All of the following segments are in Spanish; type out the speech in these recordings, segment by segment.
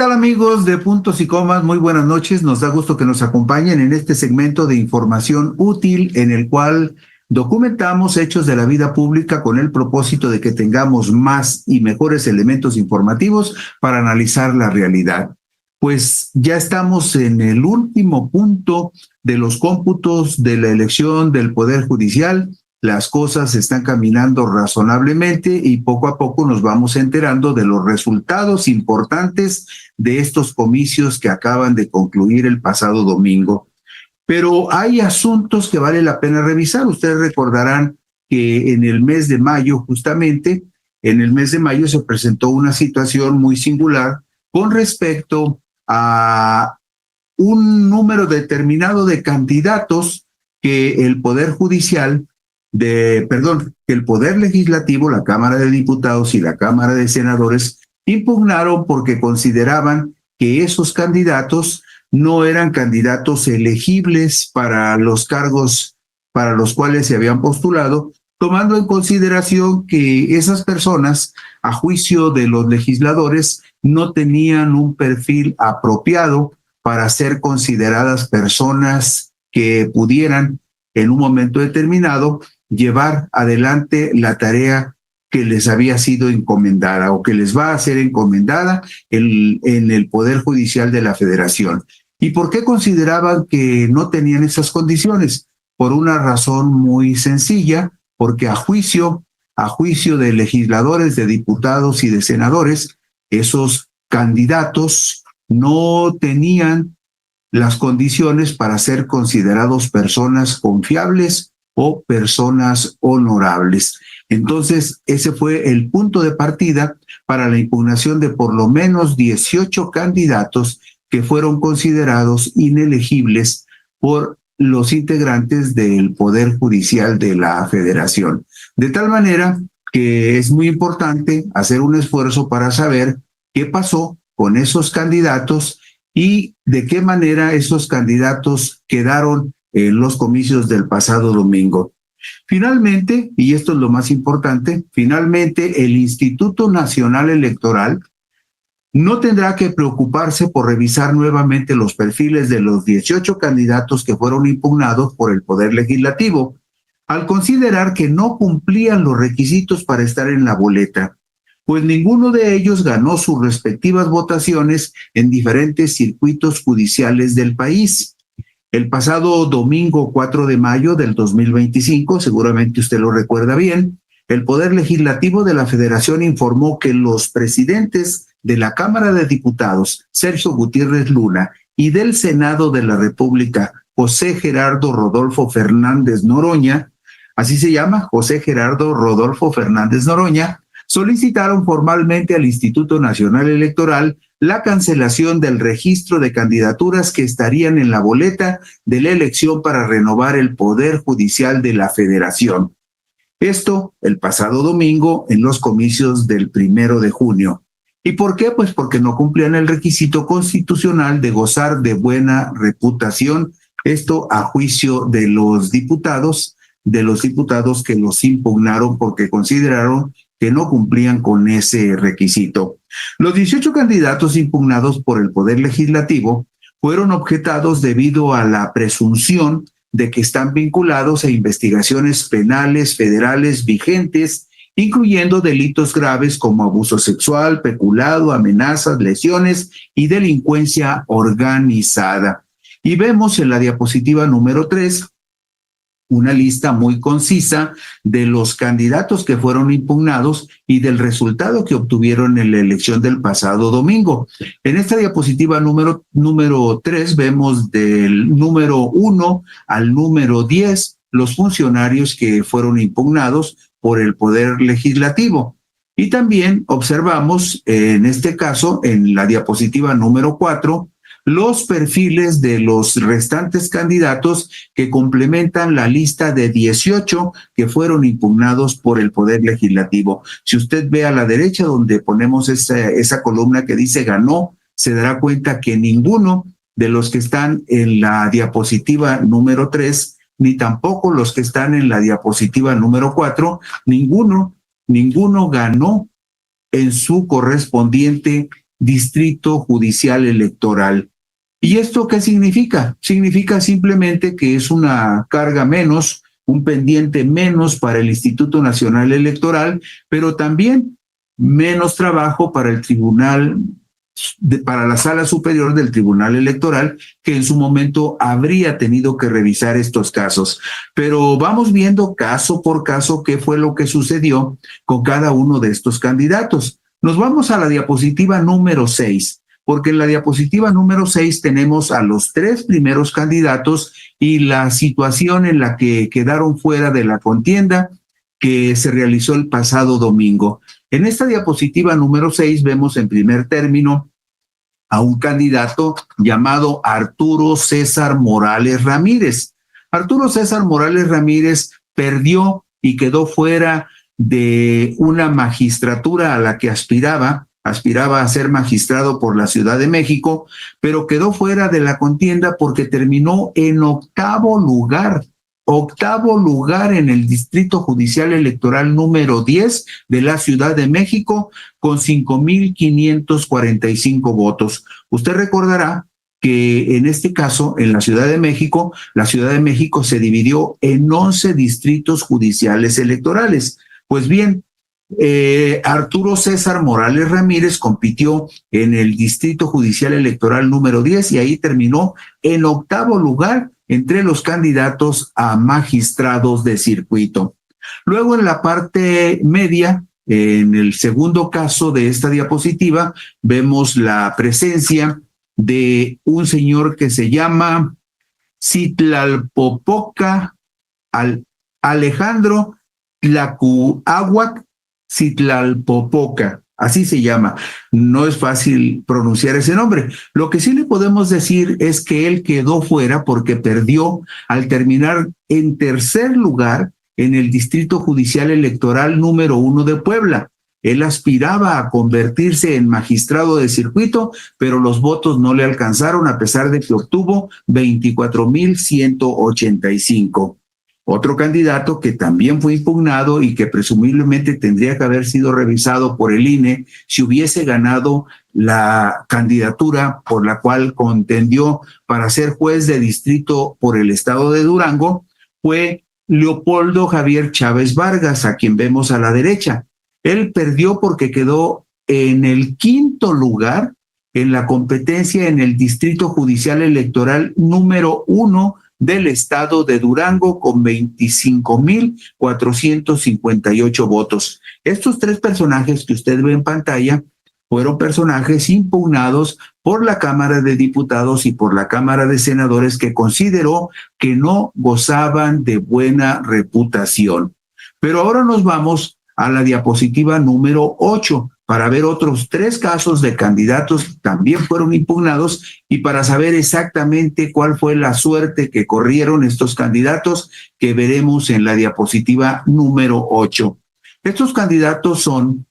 tal, amigos de Puntos y Comas? Muy buenas noches. Nos da gusto que nos acompañen en este segmento de información útil en el cual documentamos hechos de la vida pública con el propósito de que tengamos más y mejores elementos informativos para analizar la realidad. Pues ya estamos en el último punto de los cómputos de la elección del Poder Judicial. Las cosas están caminando razonablemente y poco a poco nos vamos enterando de los resultados importantes de estos comicios que acaban de concluir el pasado domingo. Pero hay asuntos que vale la pena revisar. Ustedes recordarán que en el mes de mayo, justamente, en el mes de mayo se presentó una situación muy singular con respecto a un número determinado de candidatos que el Poder Judicial que el Poder Legislativo, la Cámara de Diputados y la Cámara de Senadores impugnaron porque consideraban que esos candidatos no eran candidatos elegibles para los cargos para los cuales se habían postulado, tomando en consideración que esas personas, a juicio de los legisladores, no tenían un perfil apropiado para ser consideradas personas que pudieran en un momento determinado llevar adelante la tarea que les había sido encomendada o que les va a ser encomendada en el Poder Judicial de la Federación. ¿Y por qué consideraban que no tenían esas condiciones? Por una razón muy sencilla, porque a juicio de legisladores, de diputados y de senadores, esos candidatos no tenían las condiciones para ser considerados personas confiables o personas honorables. Entonces, ese fue el punto de partida para la impugnación de por lo menos 18 candidatos que fueron considerados inelegibles por los integrantes del Poder Judicial de la Federación. De tal manera que es muy importante hacer un esfuerzo para saber qué pasó con esos candidatos y de qué manera esos candidatos quedaron en los comicios del pasado domingo. Finalmente, y esto es lo más importante, finalmente el Instituto Nacional Electoral no tendrá que preocuparse por revisar nuevamente los perfiles de los 18 candidatos que fueron impugnados por el Poder Legislativo, al considerar que no cumplían los requisitos para estar en la boleta, pues ninguno de ellos ganó sus respectivas votaciones en diferentes circuitos judiciales del país. El pasado domingo 4 de mayo del 2025, seguramente usted lo recuerda bien, el Poder Legislativo de la Federación informó que los presidentes de la Cámara de Diputados, Sergio Gutiérrez Luna, y del Senado de la República, José Gerardo Rodolfo Fernández Noroña, así se llama, José Gerardo Rodolfo Fernández Noroña, solicitaron formalmente al Instituto Nacional Electoral la cancelación del registro de candidaturas que estarían en la boleta de la elección para renovar el Poder Judicial de la Federación. Esto el pasado domingo en los comicios del 1 de junio. ¿Y por qué? Pues porque no cumplían el requisito constitucional de gozar de buena reputación, esto a juicio de los diputados que los impugnaron porque consideraron que no cumplían con ese requisito. Los 18 candidatos impugnados por el Poder Legislativo fueron objetados debido a la presunción de que están vinculados a investigaciones penales federales vigentes, incluyendo delitos graves como abuso sexual, peculado, amenazas, lesiones y delincuencia organizada. Y vemos en la diapositiva número 3 una lista muy concisa de los candidatos que fueron impugnados y del resultado que obtuvieron en la elección del pasado domingo. En esta diapositiva número 3 vemos del número 1 al número 10 los funcionarios que fueron impugnados por el Poder Legislativo. Y también observamos, en este caso, en la diapositiva número 4, los perfiles de los restantes candidatos que complementan la lista de 18 que fueron impugnados por el Poder Legislativo. Si usted ve a la derecha donde ponemos esa columna que dice ganó, se dará cuenta que ninguno de los que están en la diapositiva número 3, ni tampoco los que están en la diapositiva número 4, ninguno ganó en su correspondiente distrito judicial electoral. ¿Y esto qué significa? Significa simplemente que es una carga menos, un pendiente menos para el Instituto Nacional Electoral, pero también menos trabajo para el tribunal, para la Sala Superior del Tribunal Electoral, que en su momento habría tenido que revisar estos casos. Pero vamos viendo caso por caso qué fue lo que sucedió con cada uno de estos candidatos. Nos vamos a la diapositiva número 6, porque en la diapositiva número 6 tenemos a los 3 primeros candidatos y la situación en la que quedaron fuera de la contienda que se realizó el pasado domingo. En esta diapositiva número 6 vemos en primer término a un candidato llamado Arturo César Morales Ramírez. Arturo César Morales Ramírez perdió y quedó fuera de una magistratura a la que aspiraba a ser magistrado por la Ciudad de México, pero quedó fuera de la contienda porque terminó en octavo lugar en el Distrito Judicial Electoral número 10 de la Ciudad de México con 5,545 votos. Usted recordará que en este caso, en la Ciudad de México se dividió en 11 distritos judiciales electorales. Pues bien, Arturo César Morales Ramírez compitió en el Distrito Judicial Electoral número 10 y ahí terminó en octavo lugar entre los candidatos a magistrados de circuito. Luego, en la parte media, en el segundo caso de esta diapositiva, vemos la presencia de un señor que se llama Citlalpopoca Alejandro Tlacuahuac Citlalpopoca, así se llama. No es fácil pronunciar ese nombre. Lo que sí le podemos decir es que él quedó fuera porque perdió al terminar en tercer lugar en el Distrito Judicial Electoral número 1 de Puebla. Él aspiraba a convertirse en magistrado de circuito, pero los votos no le alcanzaron a pesar de que obtuvo 24,185. Otro candidato que también fue impugnado y que presumiblemente tendría que haber sido revisado por el INE si hubiese ganado la candidatura por la cual contendió para ser juez de distrito por el estado de Durango, fue Leopoldo Javier Chávez Vargas, a quien vemos a la derecha. Él perdió porque quedó en el quinto lugar en la competencia en el Distrito Judicial Electoral número 1 del estado de Durango con 25,458 votos. Estos 3 personajes que usted ve en pantalla fueron personajes impugnados por la Cámara de Diputados y por la Cámara de Senadores, que consideró que no gozaban de buena reputación. Pero ahora nos vamos a la diapositiva número 8 para ver otros 3 casos de candidatos que también fueron impugnados y para saber exactamente cuál fue la suerte que corrieron estos candidatos que veremos en la diapositiva número 8. Estos candidatos son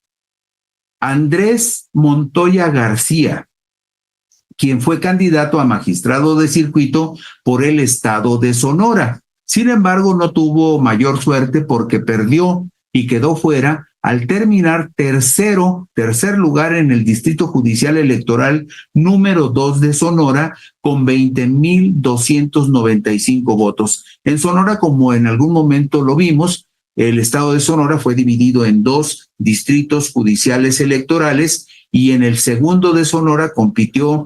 Andrés Montoya García, quien fue candidato a magistrado de circuito por el estado de Sonora. Sin embargo, no tuvo mayor suerte porque perdió y quedó fuera al terminar tercer lugar en el Distrito Judicial Electoral número 2 de Sonora con 20,295 votos. En Sonora, como en algún momento lo vimos, el estado de Sonora fue dividido en 2 distritos judiciales electorales y en el segundo de Sonora compitió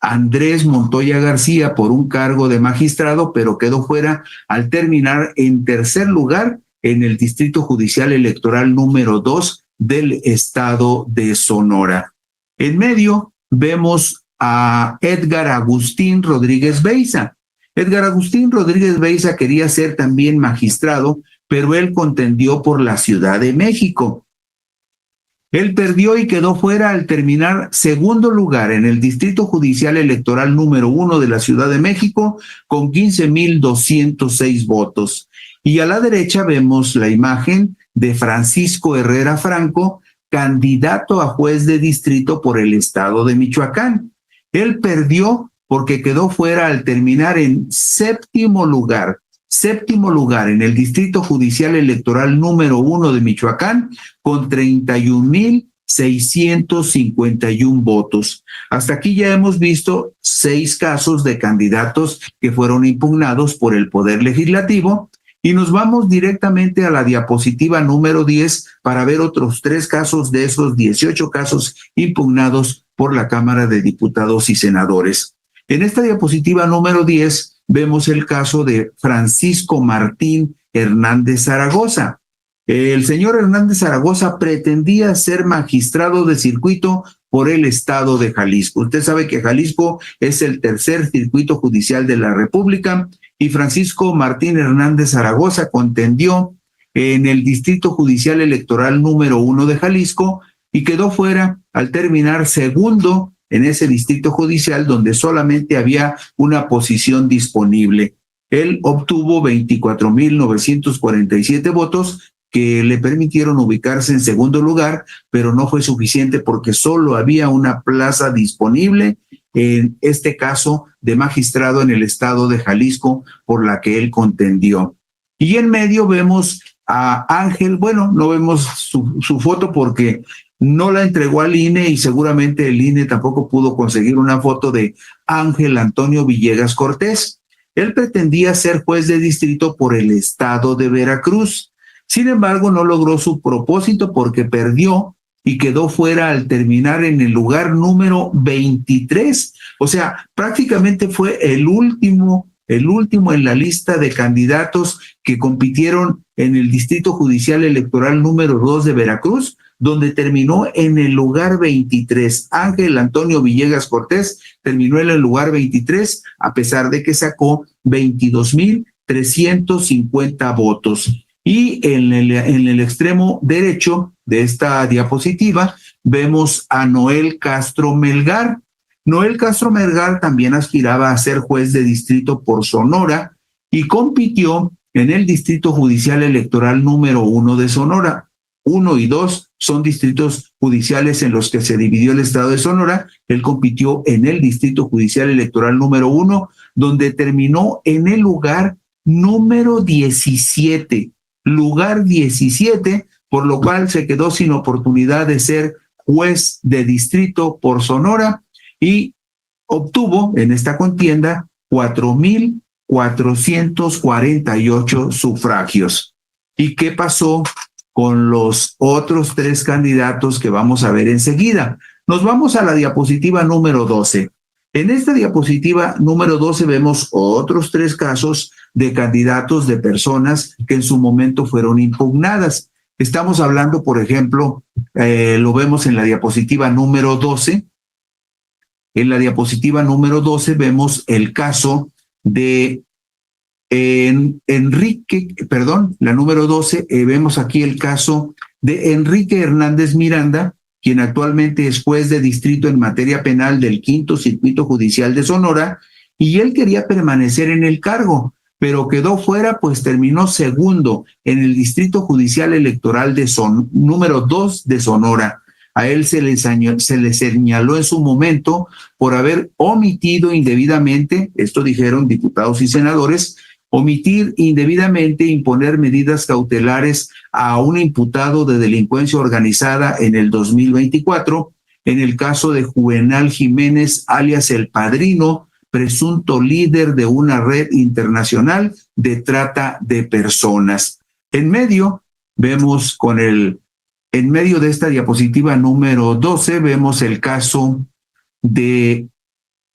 Andrés Montoya García por un cargo de magistrado, pero quedó fuera al terminar en tercer lugar en el Distrito Judicial Electoral número 2 del estado de Sonora. En medio vemos a Edgar Agustín Rodríguez Beiza. Edgar Agustín Rodríguez Beiza quería ser también magistrado, pero él contendió por la Ciudad de México. Él perdió y quedó fuera al terminar segundo lugar en el Distrito Judicial Electoral número 1 de la Ciudad de México con 15,206 votos. Y a la derecha vemos la imagen de Francisco Herrera Franco, candidato a juez de distrito por el estado de Michoacán. Él perdió porque quedó fuera al terminar en séptimo lugar en el Distrito Judicial Electoral número 1 de Michoacán con 651 votos. Hasta aquí ya hemos visto 6 casos de candidatos que fueron impugnados por el Poder Legislativo y nos vamos directamente a la diapositiva número 10 para ver otros 3 casos de esos 18 casos impugnados por la Cámara de Diputados y Senadores. En esta diapositiva número 10 vemos el caso de Francisco Martín Hernández Zaragoza. El señor Hernández Zaragoza pretendía ser magistrado de circuito por el estado de Jalisco. Usted sabe que Jalisco es el tercer circuito judicial de la República y Francisco Martín Hernández Zaragoza contendió en el Distrito Judicial Electoral número 1 de Jalisco y quedó fuera al terminar segundo en ese distrito judicial donde solamente había una posición disponible. Él obtuvo 24,947 votos que le permitieron ubicarse en segundo lugar, pero no fue suficiente porque solo había una plaza disponible, en este caso de magistrado en el estado de Jalisco, por la que él contendió. Y en medio vemos a Ángel, bueno, no vemos su foto porque no la entregó al INE y seguramente el INE tampoco pudo conseguir una foto de Ángel Antonio Villegas Cortés. Él pretendía ser juez de distrito por el estado de Veracruz. Sin embargo, no logró su propósito porque perdió y quedó fuera al terminar en el lugar número 23. O sea, prácticamente fue el último en la lista de candidatos que compitieron en el Distrito Judicial Electoral número 2 de Veracruz, donde terminó en el lugar 23. Ángel Antonio Villegas Cortés terminó en el lugar 23, a pesar de que sacó 22,350 votos. Y en el extremo derecho de esta diapositiva vemos a Noel Castro Melgar. Noel Castro Melgar también aspiraba a ser juez de distrito por Sonora y compitió en el Distrito Judicial Electoral número 1 de Sonora. 1 y 2 son distritos judiciales en los que se dividió el estado de Sonora. Él compitió en el Distrito Judicial Electoral número 1, donde terminó en el lugar número 17. Lugar 17, por lo cual se quedó sin oportunidad de ser juez de distrito por Sonora y obtuvo en esta contienda 4,448 sufragios. ¿Y qué pasó con los otros 3 candidatos que vamos a ver enseguida? Nos vamos a la diapositiva número 12. En esta diapositiva número 12 vemos otros 3 casos de candidatos de personas que en su momento fueron impugnadas. Estamos hablando, por ejemplo, lo vemos en la diapositiva número 12. En la diapositiva número 12 vemos el caso de la número 12, vemos aquí el caso de Enrique Hernández Miranda, quien actualmente es juez de distrito en materia penal del 5º Circuito Judicial de Sonora, y él quería permanecer en el cargo, pero quedó fuera, pues terminó segundo en el Distrito Judicial Electoral de número 2 de Sonora. A él se le señaló en su momento por haber omitido indebidamente, esto dijeron diputados y senadores, omitir indebidamente imponer medidas cautelares a un imputado de delincuencia organizada en el 2024, en el caso de Juvenal Jiménez, alias El Padrino, presunto líder de una red internacional de trata de personas. En medio de esta diapositiva número 12, vemos el caso de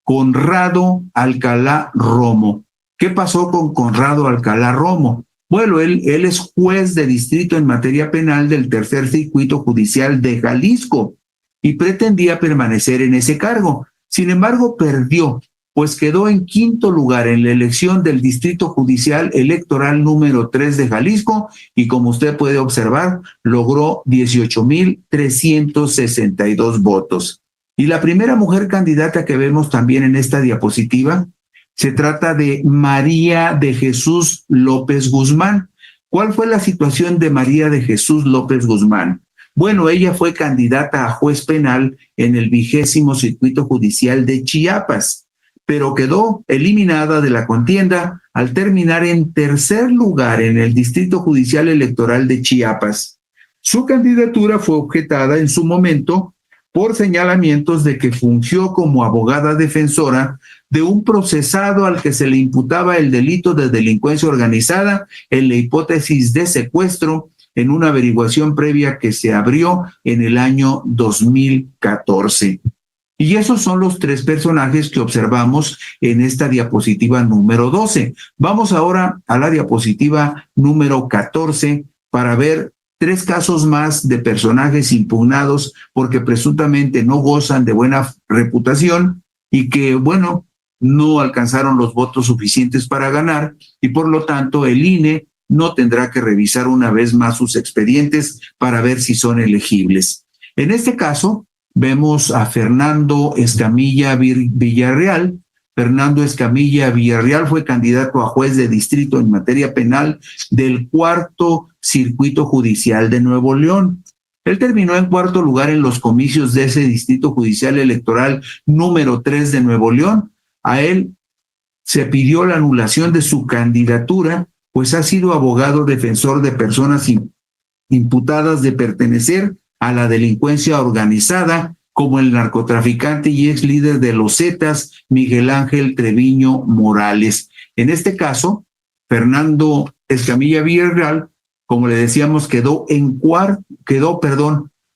Conrado Alcalá Romo. ¿Qué pasó con Conrado Alcalá Romo? Bueno, él es juez de distrito en materia penal del tercer circuito judicial de Jalisco y pretendía permanecer en ese cargo. Sin embargo, perdió, pues quedó en 5º lugar en la elección del Distrito Judicial Electoral número 3 de Jalisco y, como usted puede observar, logró 18,362 votos. Y la primera mujer candidata que vemos también en esta diapositiva se trata de María de Jesús López Guzmán. ¿Cuál fue la situación de María de Jesús López Guzmán? Bueno, ella fue candidata a juez penal en el 20º Circuito Judicial de Chiapas, pero quedó eliminada de la contienda al terminar en tercer lugar en el Distrito Judicial Electoral de Chiapas. Su candidatura fue objetada en su momento por señalamientos de que fungió como abogada defensora de un procesado al que se le imputaba el delito de delincuencia organizada en la hipótesis de secuestro en una averiguación previa que se abrió en el año 2014. Y esos son los tres personajes que observamos en esta diapositiva número 12. Vamos ahora a la diapositiva número 14 para ver tres casos más de personajes impugnados porque presuntamente no gozan de buena reputación y que, bueno, no alcanzaron los votos suficientes para ganar y por lo tanto el INE no tendrá que revisar una vez más sus expedientes para ver si son elegibles. En este caso, vemos a Fernando Escamilla Villarreal. Fernando Escamilla Villarreal fue candidato a juez de distrito en materia penal del Cuarto Circuito Judicial de Nuevo León. Él terminó en cuarto lugar en los comicios de ese distrito judicial electoral número 3 de Nuevo León. A él se pidió la anulación de su candidatura, pues ha sido abogado defensor de personas imputadas de pertenecer a la delincuencia organizada, como el narcotraficante y ex líder de los Zetas, Miguel Ángel Treviño Morales. En este caso, Fernando Escamilla Villarreal, como le decíamos,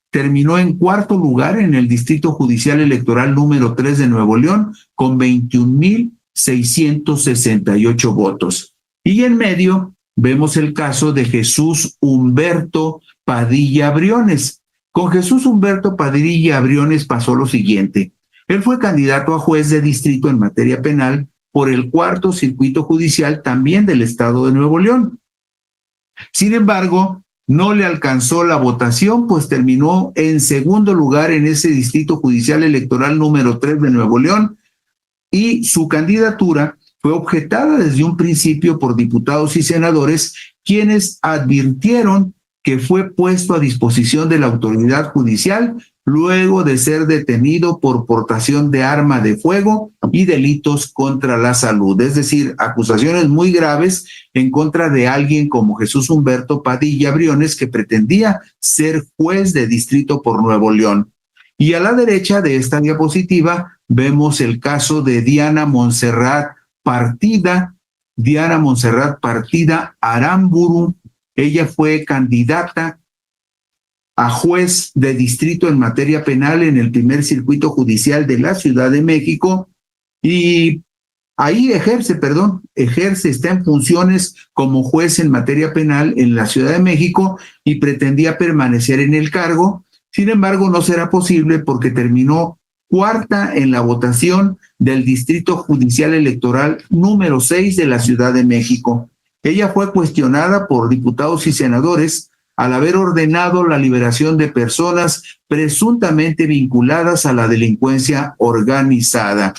terminó en cuarto lugar en el Distrito Judicial Electoral número 3 de Nuevo León con 21,668 votos. Y en medio vemos el caso de Jesús Humberto Padilla Briones. Con Jesús Humberto Padilla Briones pasó lo siguiente. Él fue candidato a juez de distrito en materia penal por el Cuarto Circuito Judicial también del estado de Nuevo León. Sin embargo, no le alcanzó la votación, pues terminó en segundo lugar en ese Distrito Judicial Electoral número 3 de Nuevo León y su candidatura fue objetada desde un principio por diputados y senadores, quienes advirtieron que fue puesto a disposición de la autoridad judicial luego de ser detenido por portación de arma de fuego y delitos contra la salud. Es decir, acusaciones muy graves en contra de alguien como Jesús Humberto Padilla Briones, que pretendía ser juez de distrito por Nuevo León. Y a la derecha de esta diapositiva vemos el caso de Diana Montserrat Partida Aramburu. Ella fue candidata a juez de distrito en materia penal en el primer circuito judicial de la Ciudad de México y ahí está en funciones como juez en materia penal en la Ciudad de México y pretendía permanecer en el cargo. Sin embargo, no será posible porque terminó cuarta en la votación del Distrito Judicial Electoral número 6 de la Ciudad de México. Ella fue cuestionada por diputados y senadores al haber ordenado la liberación de personas presuntamente vinculadas a la delincuencia organizada.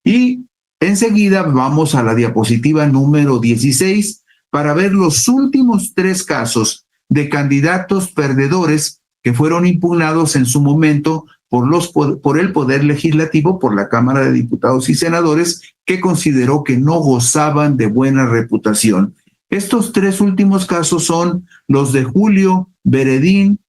Y enseguida vamos a la diapositiva número 16 para ver los últimos tres casos de candidatos perdedores que fueron impugnados en su momento por el Poder Legislativo, por la Cámara de Diputados y Senadores, que consideró que no gozaban de buena reputación. Estos tres últimos casos son los de Julio Veredín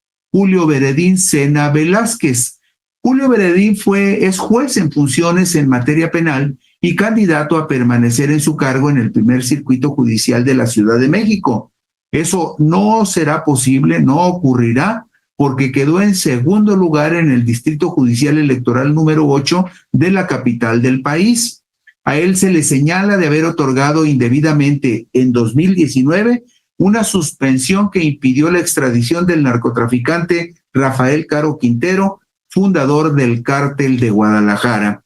Sena Velázquez. Julio Veredín es juez en funciones en materia penal y candidato a permanecer en su cargo en el primer circuito judicial de la Ciudad de México. Eso no será posible, no ocurrirá, porque quedó en segundo lugar en el Distrito Judicial Electoral número 8 de la capital del país. A él se le señala de haber otorgado indebidamente en 2019 una suspensión que impidió la extradición del narcotraficante Rafael Caro Quintero, fundador del Cártel de Guadalajara.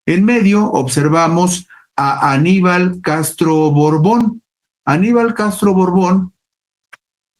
En medio observamos a Aníbal Castro Borbón. Aníbal Castro Borbón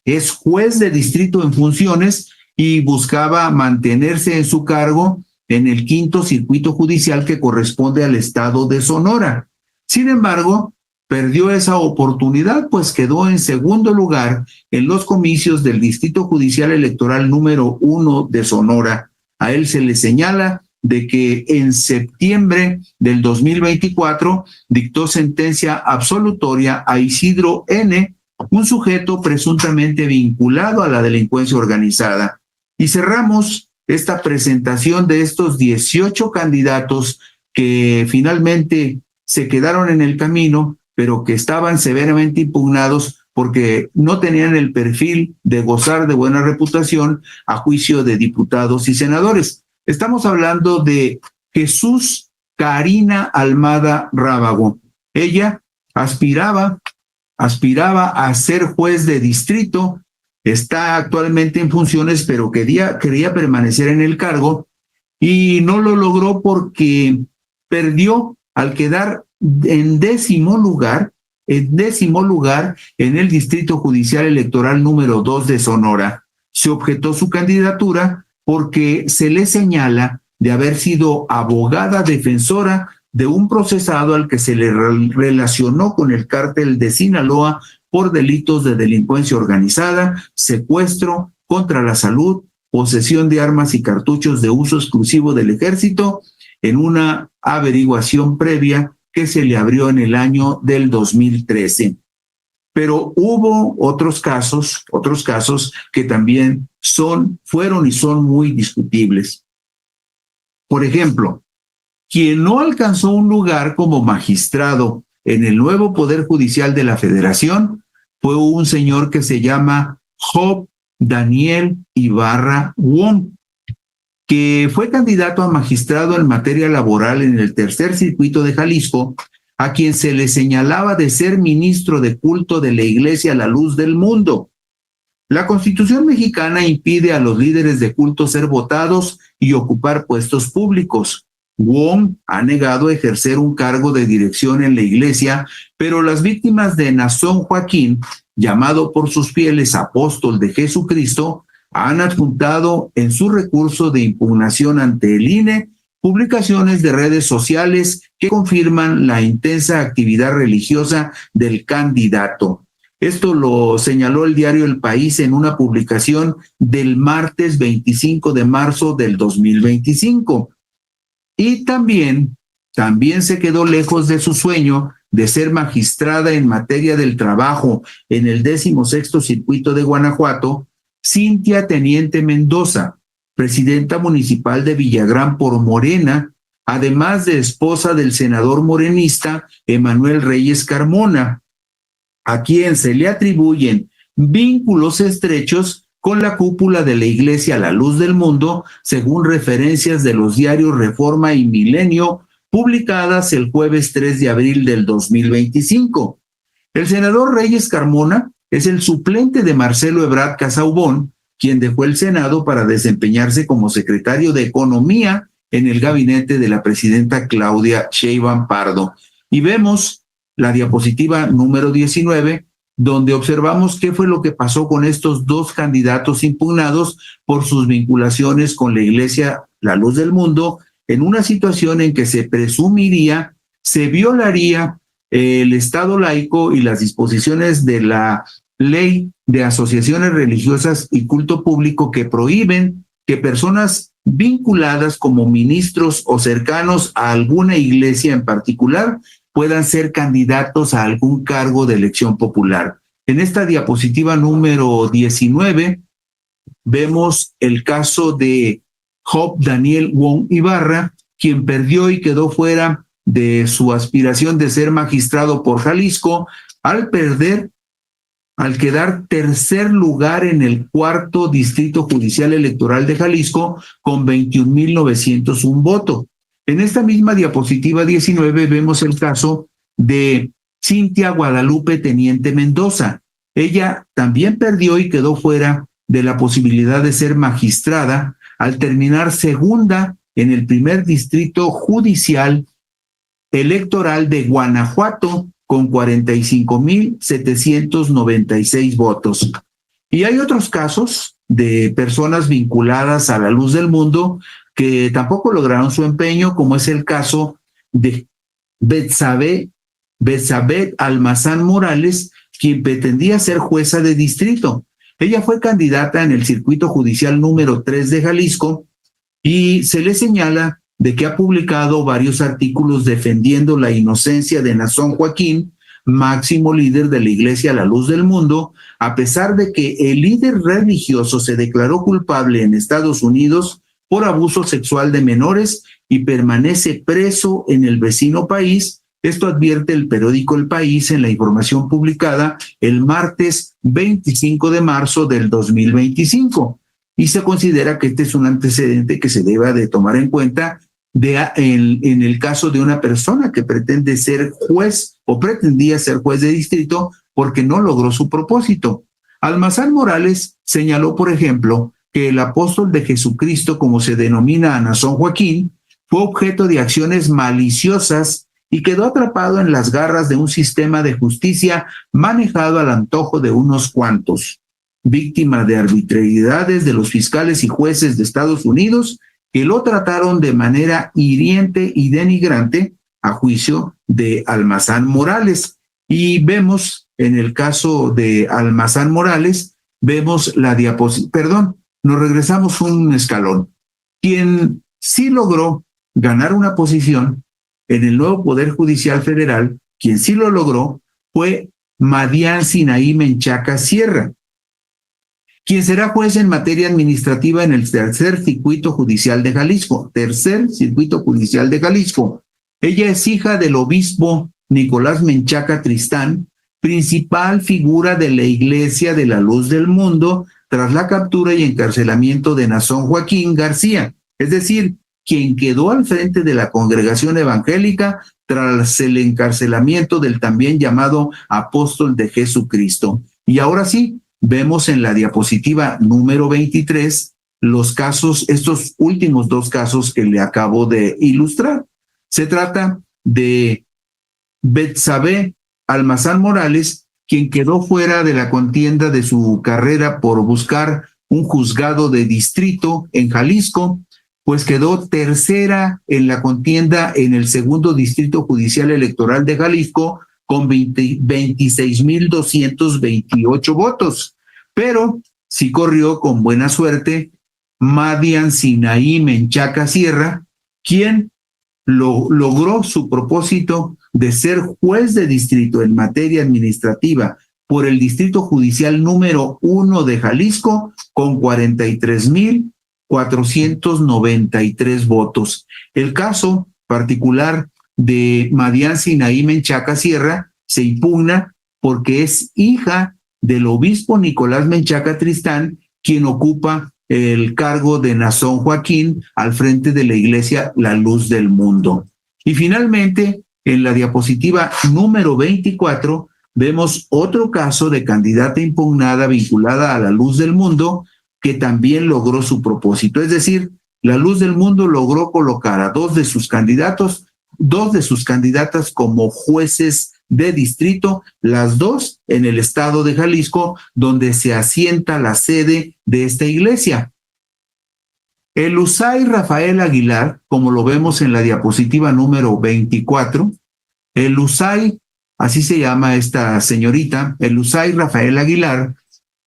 es juez de distrito en funciones y buscaba mantenerse en su cargo en el quinto circuito judicial que corresponde al estado de Sonora. Sin embargo, perdió esa oportunidad, pues quedó en segundo lugar en los comicios del Distrito Judicial Electoral número 1 de Sonora. A él se le señala de que en septiembre del 2024 dictó sentencia absolutoria a Isidro N., un sujeto presuntamente vinculado a la delincuencia organizada. Y cerramos esta presentación de estos 18 candidatos que finalmente se quedaron en el camino, pero que estaban severamente impugnados porque no tenían el perfil de gozar de buena reputación a juicio de diputados y senadores. Estamos hablando de Jesús Karina Almada Rábago. Ella aspiraba a ser juez de distrito, está actualmente en funciones, pero quería permanecer en el cargo y no lo logró porque perdió al quedar en décimo lugar en el Distrito Judicial Electoral número 2 de Sonora. Se objetó su candidatura porque se le señala de haber sido abogada defensora de un procesado al que se le relacionó con el cártel de Sinaloa por delitos de delincuencia organizada, secuestro, contra la salud, posesión de armas y cartuchos de uso exclusivo del ejército, en una averiguación previa que se le abrió en el año del 2013. Pero hubo otros casos que también fueron y son muy discutibles. Por ejemplo, quien no alcanzó un lugar como magistrado en el nuevo Poder Judicial de la Federación fue un señor que se llama Job Daniel Ibarra Wong, que fue candidato a magistrado en materia laboral en el Tercer Circuito de Jalisco, a quien se le señalaba de ser ministro de culto de la Iglesia La Luz del Mundo. La Constitución mexicana impide a los líderes de culto ser votados y ocupar puestos públicos. Wong ha negado ejercer un cargo de dirección en la iglesia, pero las víctimas de Nazón Joaquín, llamado por sus fieles apóstol de Jesucristo, han adjuntado en su recurso de impugnación ante el INE publicaciones de redes sociales que confirman la intensa actividad religiosa del candidato. Esto lo señaló el diario El País en una publicación del martes 25 de marzo del 2025. Y también se quedó lejos de su sueño de ser magistrada en materia del trabajo en el 16º Circuito de Guanajuato, Cintia Teniente Mendoza, presidenta municipal de Villagrán por Morena, además de esposa del senador morenista Emanuel Reyes Carmona, a quien se le atribuyen vínculos estrechos con la cúpula de la Iglesia La Luz del Mundo, según referencias de los diarios Reforma y Milenio, publicadas el jueves 3 de abril del 2025. El senador Reyes Carmona es el suplente de Marcelo Ebrard Casaubón, quien dejó el Senado para desempeñarse como secretario de Economía en el gabinete de la presidenta Claudia Sheinbaum Pardo. Y vemos la diapositiva número 19, donde observamos qué fue lo que pasó con estos dos candidatos impugnados por sus vinculaciones con la Iglesia La Luz del Mundo, en una situación en que se presumiría, se violaría el Estado laico y las disposiciones de la Ley de Asociaciones Religiosas y Culto Público que prohíben que personas vinculadas como ministros o cercanos a alguna iglesia en particular puedan ser candidatos a algún cargo de elección popular. En esta diapositiva número 19 vemos el caso de Job Daniel Wong Ibarra, quien perdió y quedó fuera de su aspiración de ser magistrado por Jalisco al quedar tercer lugar en el 4º Distrito Judicial Electoral de Jalisco con 21,901 votos. En esta misma diapositiva 19 vemos el caso de Cintia Guadalupe Teniente Mendoza. Ella también perdió y quedó fuera de la posibilidad de ser magistrada al terminar segunda en el primer Distrito Judicial Electoral de Guanajuato con 45,796 votos. Y hay otros casos de personas vinculadas a la Luz del Mundo que tampoco lograron su empeño, como es el caso de Betsabé Almazán Morales, quien pretendía ser jueza de distrito. Ella fue candidata en el Circuito Judicial número 3 de Jalisco y se le señala de que ha publicado varios artículos defendiendo la inocencia de Nazón Joaquín, máximo líder de la Iglesia La Luz del Mundo, a pesar de que el líder religioso se declaró culpable en Estados Unidos por abuso sexual de menores y permanece preso en el vecino país. Esto advierte el periódico El País en la información publicada el martes 25 de marzo del 2025. Y se considera que este es un antecedente que se deba de tomar en cuenta en el caso de una persona que pretende ser juez o pretendía ser juez de distrito porque no logró su propósito. Almazán Morales señaló, por ejemplo, que el apóstol de Jesucristo, como se denomina a Nazón Joaquín, fue objeto de acciones maliciosas y quedó atrapado en las garras de un sistema de justicia manejado al antojo de unos cuantos, víctima de arbitrariedades de los fiscales y jueces de Estados Unidos que lo trataron de manera hiriente y denigrante a juicio de Almazán Morales. Y vemos, en el caso de Almazán Morales, vemos la diapositiva, nos regresamos un escalón. Quien sí logró ganar una posición en el nuevo Poder Judicial Federal, quien sí lo logró, fue Madián Sinaí Menchaca Sierra, quien será juez en materia administrativa en el Tercer Circuito Judicial de Jalisco. Tercer Circuito Judicial de Jalisco. Ella es hija del obispo Nicolás Menchaca Tristán, principal figura de la Iglesia de la Luz del Mundo tras la captura y encarcelamiento de Nazón Joaquín García, es decir, quien quedó al frente de la congregación evangélica tras el encarcelamiento del también llamado apóstol de Jesucristo. Y ahora sí, vemos en la diapositiva número 23 los casos, estos últimos dos casos que le acabo de ilustrar. Se trata de Betsabé Almazán Morales, quien quedó fuera de la contienda de su carrera por buscar un juzgado de distrito en Jalisco, pues quedó tercera en la contienda en el segundo distrito judicial electoral de Jalisco con 26,228 votos. Pero sí corrió con buena suerte Madián Sinaí Menchaca Sierra, quien logró su propósito de ser juez de distrito en materia administrativa por el Distrito Judicial número 1 de Jalisco con 43,493 votos. El caso particular de Madián Sinaí Menchaca Sierra se impugna porque es hija del obispo Nicolás Menchaca Tristán, quien ocupa el cargo de Nazón Joaquín al frente de la Iglesia La Luz del Mundo. Y finalmente, en la diapositiva número 24, vemos otro caso de candidata impugnada vinculada a La Luz del Mundo, que también logró su propósito. Es decir, La Luz del Mundo logró colocar a dos de sus candidatas como jueces de distrito, las dos en el estado de Jalisco, donde se asienta la sede de esta iglesia. El Usay Rafael Aguilar, como lo vemos en la diapositiva número 24, el Usay, así se llama esta señorita, el Usay Rafael Aguilar,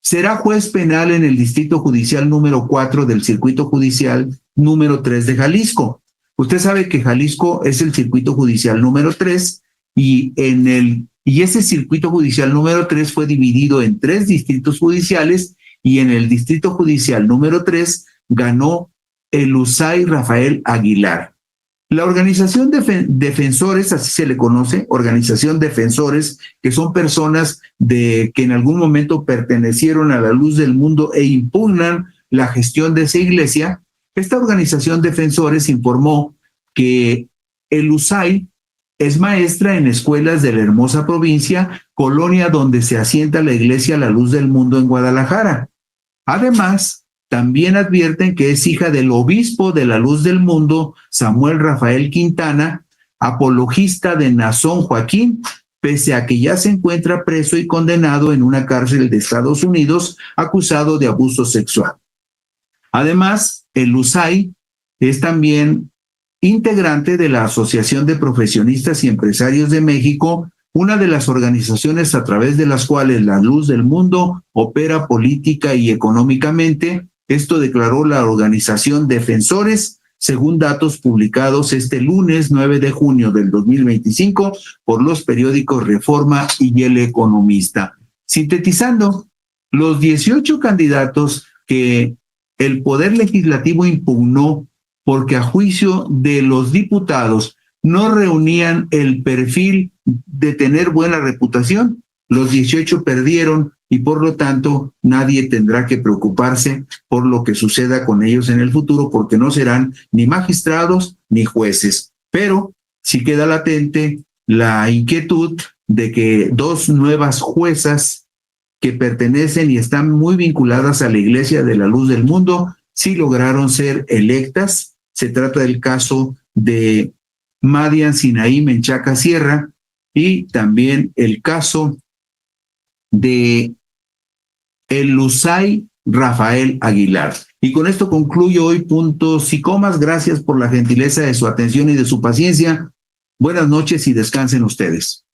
será juez penal en el Distrito Judicial número 4 del Circuito Judicial número 3 de Jalisco. Usted sabe que Jalisco es el Circuito Judicial número 3 y ese Circuito Judicial número 3 fue dividido en 3 distritos judiciales y en el Distrito Judicial número 3 ganó el Usay Rafael Aguilar. La organización defensores, así se le conoce, organización defensores, que son personas que en algún momento pertenecieron a La Luz del Mundo e impugnan la gestión de esa iglesia. Esta organización defensores informó que el Usay es maestra en escuelas de la hermosa provincia, colonia donde se asienta la iglesia La Luz del Mundo en Guadalajara. Además, también advierten que es hija del obispo de La Luz del Mundo, Samuel Rafael Quintana, apologista de Nazón Joaquín, pese a que ya se encuentra preso y condenado en una cárcel de Estados Unidos, acusado de abuso sexual. Además, el Usay es también integrante de la Asociación de Profesionistas y Empresarios de México, una de las organizaciones a través de las cuales La Luz del Mundo opera política y económicamente. Esto declaró la organización Defensores según datos publicados este lunes 9 de junio del 2025 por los periódicos Reforma y El Economista. Sintetizando, los 18 candidatos que el Poder Legislativo impugnó porque a juicio de los diputados no reunían el perfil de tener buena reputación, los 18 perdieron y por lo tanto nadie tendrá que preocuparse por lo que suceda con ellos en el futuro porque no serán ni magistrados ni jueces. Pero sí queda latente la inquietud de que dos nuevas juezas que pertenecen y están muy vinculadas a la Iglesia de la Luz del Mundo sí lograron ser electas. Se trata del caso de Madian Sinaí Menchaca Sierra y también el caso de el Lusay Rafael Aguilar. Y con esto concluyo hoy Puntos y Comas. Gracias por la gentileza de su atención y de su paciencia. Buenas noches y descansen ustedes.